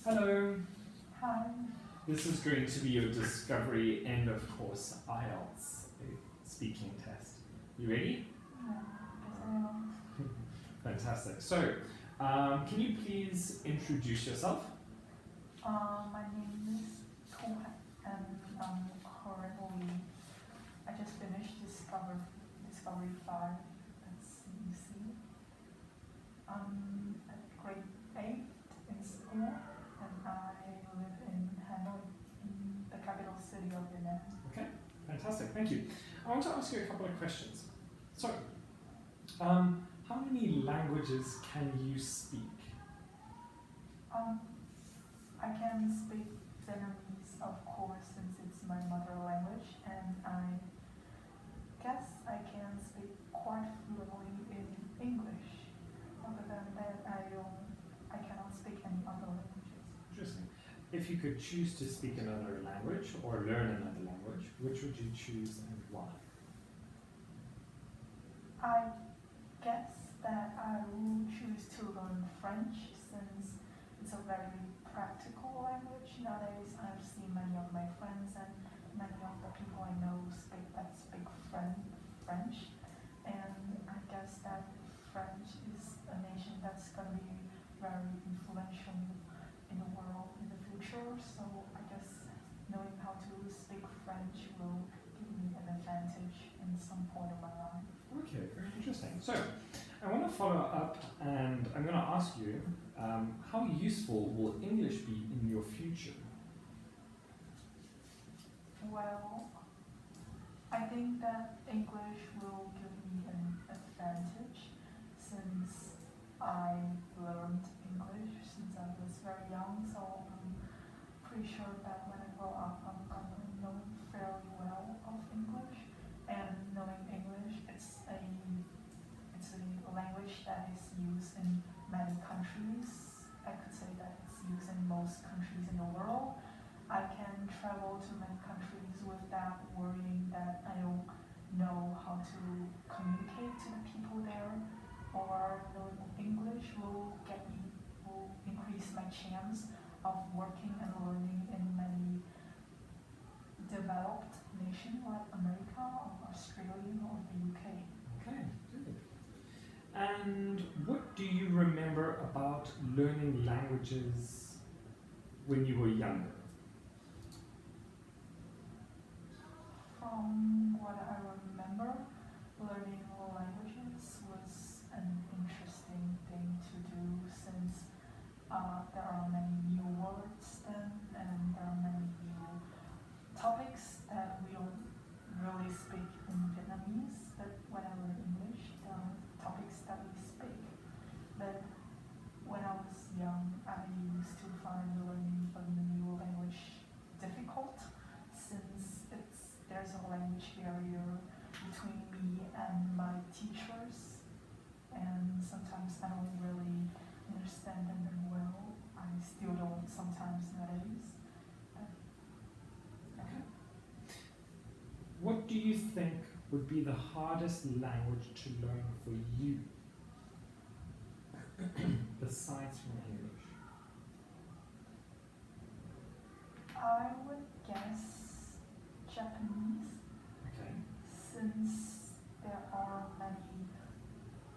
Hello. Hi. This is going to be your discovery and, of course, IELTS speaking test. You ready? Yeah, guess I am. Fantastic. So, can you please introduce yourself? My name is Hanh, and currently I just finished Discovery 5 at CEC. I'm at grade 8 in school, and I live in Hanoi, in the capital city of Vietnam. Okay, fantastic. Thank you. I want to ask you a couple of questions. So, how many languages can you speak? I can speak Vietnamese, of course, since it's my mother language, and I guess I can speak quite fluently in English. Other than that, I cannot speak any other languages. Interesting. If you could choose to speak another language or learn another language, which would you choose and why? I guess that I will choose to learn French since it's a very practical language. Nowadays, I've seen many of my friends and many of the people I know speak French, and I guess that French is a nation that's going to be very influential in the world in the future. So I guess knowing how to speak French will give me an advantage in some point of my life. Okay, very interesting. So, I want to follow up and I'm going to ask you, how useful will English be in your future? Well, I think that English will give me an advantage since I learned English since I was very young, so I'm pretty sure that when I grow up, I'm gonna know fairly well of English. And knowing English, it's a language that is used in many countries. I could say that it's used in most countries in the world. I can travel to many countries without worrying that I don't know how to communicate to the people there, or knowing English will increase my chance of working and learning in many developed nations like America or Australia or the UK. Okay, good. And what do you remember about learning languages when you were younger? From what I remember, learning languages was an interesting thing to do since there are many new words then, and there are many new topics that we don't really speak in Vietnamese, but when I learn English, there are topics that we speak. But when I was young, I used to find learning a new language difficult since there's a language barrier between me and my teachers, and sometimes I don't really understand them very well. I still don't sometimes nowadays. Okay. What do you think would be the hardest language to learn for you, besides from English? I would guess Japanese, Okay. since there are many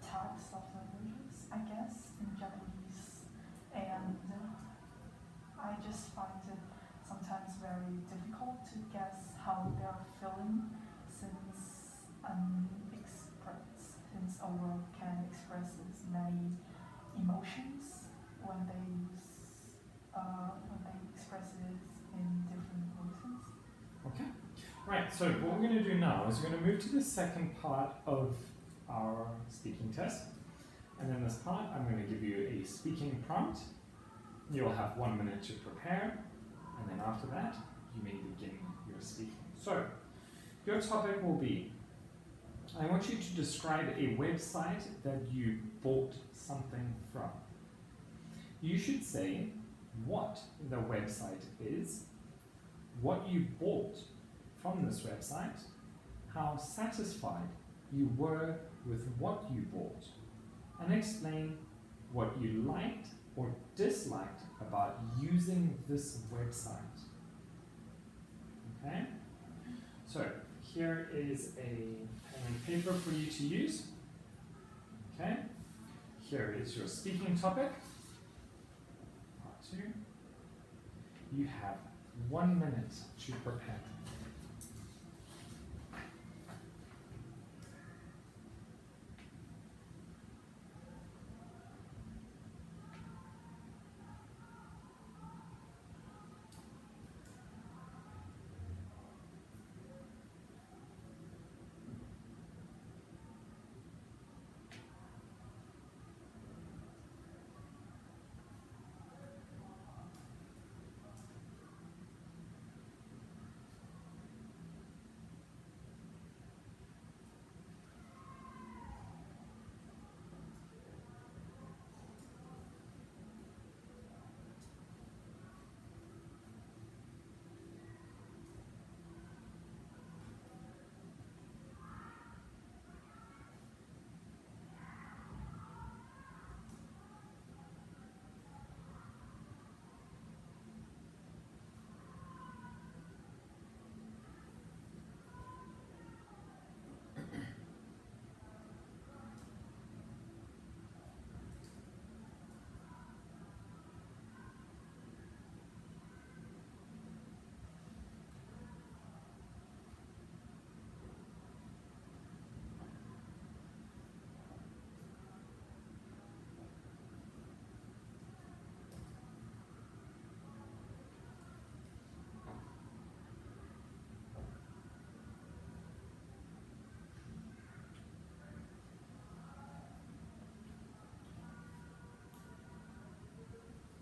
types of languages, I guess, in Japanese, and I just find it sometimes very difficult to guess how they're feeling since since a word can express many emotions when they express it in different voices. Okay. Right, so what we're going to do now is we're going to move to the second part of our speaking test. And in this part, I'm going to give you a speaking prompt. You'll have 1 minute to prepare, and then after that, you may begin your speaking. So, your topic will be, I want you to describe a website that you bought something from. You should say what the website is, what you bought from this website, how satisfied you were with what you bought, and explain what you liked or disliked about using this website. Okay? So here is a pen and paper for you to use. Okay? Here is your speaking topic. Part 2. You have 1 minute to prepare.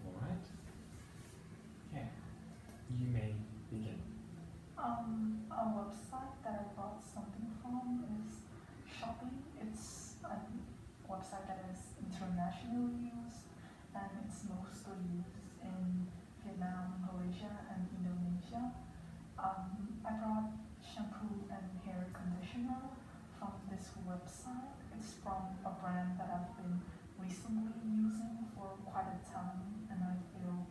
Alright? Okay. You may begin. A website that I bought something from is Shopee. It's a website that is internationally used, and it's mostly used in Vietnam, Malaysia, and Indonesia. I brought shampoo and hair conditioner from this website. It's from a brand that I've been recently using for quite a time, and I feel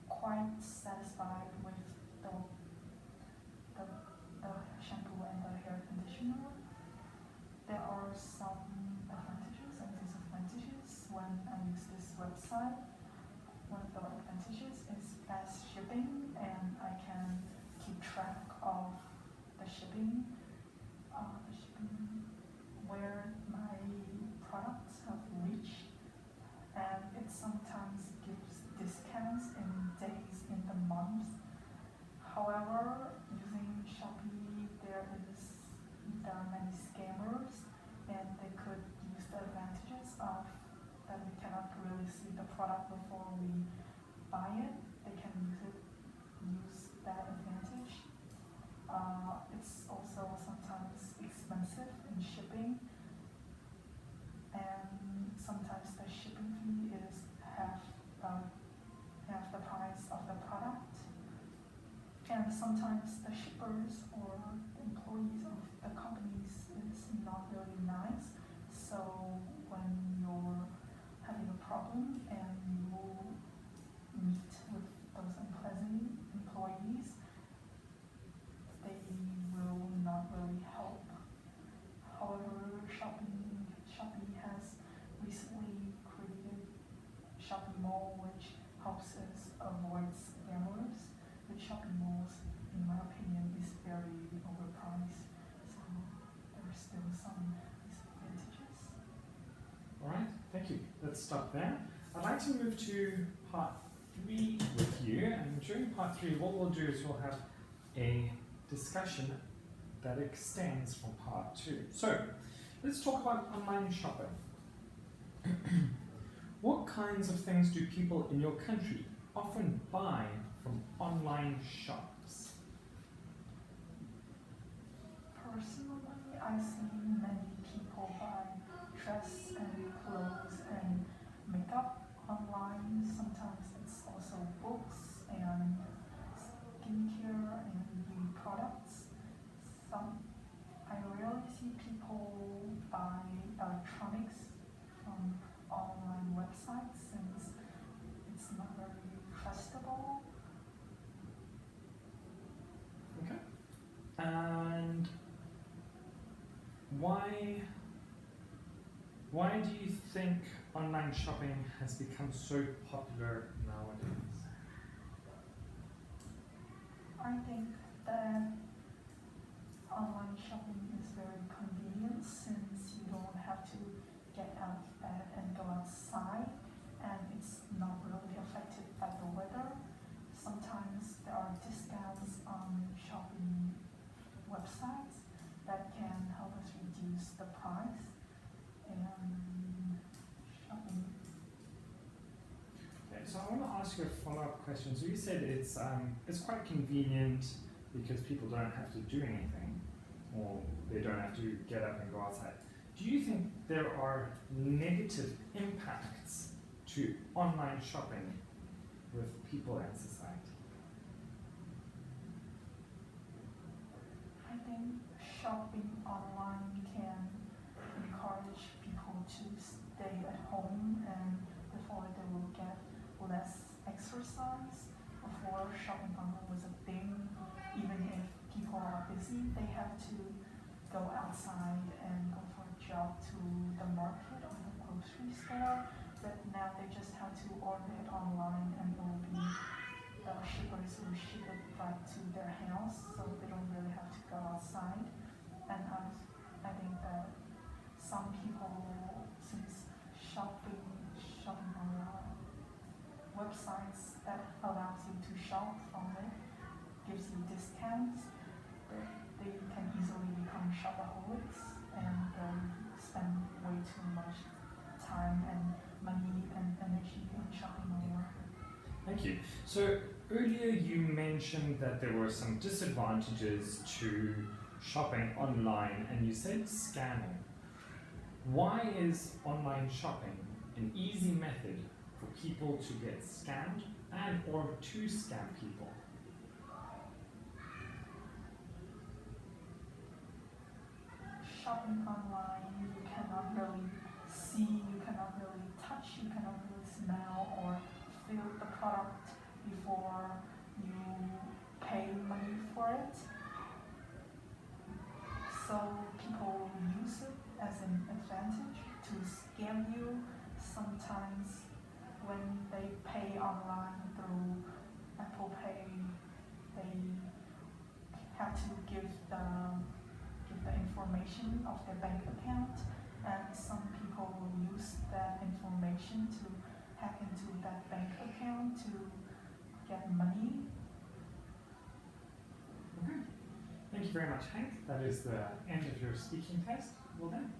quite satisfied with the shampoo and the hair conditioner. There are some advantages and disadvantages when I use this website. One of the advantages is fast shipping, and I can keep track of the shipping, where my products have reached, and it sometimes gives discounts in days in the month. However, using Shopee, there are many scammers, and they could use the advantages of that we cannot really see the product before we buy it. They can use that advantage. It's also sometimes expensive in shipping, and sometimes the shipping fee is half the price of the product. And sometimes the shippers or the employees of the companies is not really nice. So when you're having a problem and you meet with those unpleasant employees, they will not really help. However, Shopee has recently created Shopee Mall, which helps us avoid scammers. With shopping malls, in my opinion, is very overpriced, so there are still some disadvantages. Alright, thank you. Let's stop there. I'd like to move to part 3 with you, and during part 3 what we'll do is we'll have a discussion that extends from part 2. So, let's talk about online shopping. What kinds of things do people in your country often buy from online shops? Personally, I see many people buy dress and clothes and makeup online. Sometimes it's also books and skincare and beauty products. I rarely see people buy electronics from online websites, since it's not very why do you think online shopping has become so popular nowadays? I think that online shopping is very convenient since you don't have to get out of bed and go outside, and it's not really affected by the weather. Sometimes there are discounts on shopping websites that can help us reduce the price and shopping. Okay, so I want to ask you a follow-up question. So you said it's quite convenient because people don't have to do anything, or they don't have to get up and go outside. Do you think there are negative impacts to online shopping with people and society? I think shopping online can encourage people to stay at home, and therefore they will get less exercise. Before, shopping online was a thing. Even if people are busy, they have to go outside and go for a jog to the market or the grocery store. But now they just have to order it online, and it will be the shippers will ship it right to their house, so they don't really have to go outside. And I think that some people, since shopping on websites that allows you to shop from it, gives you discounts, but they can easily become shopaholics and spend way too much time and money and energy in shopping online. Thank you. So earlier you mentioned that there were some disadvantages to shopping online, and you said scamming. Why is online shopping an easy method for people to get scammed and or to scam people? Shopping online, you cannot really see, you cannot really touch, you cannot really smell or feel the product before you pay money for it. So people use it as an advantage to scam you. Sometimes when they pay online through Apple Pay, they have to give the information of their bank account, and some people will use that information to hack into that bank account to get money. Okay. Thank you very much, Hank. That is the end of your speaking test. Well done.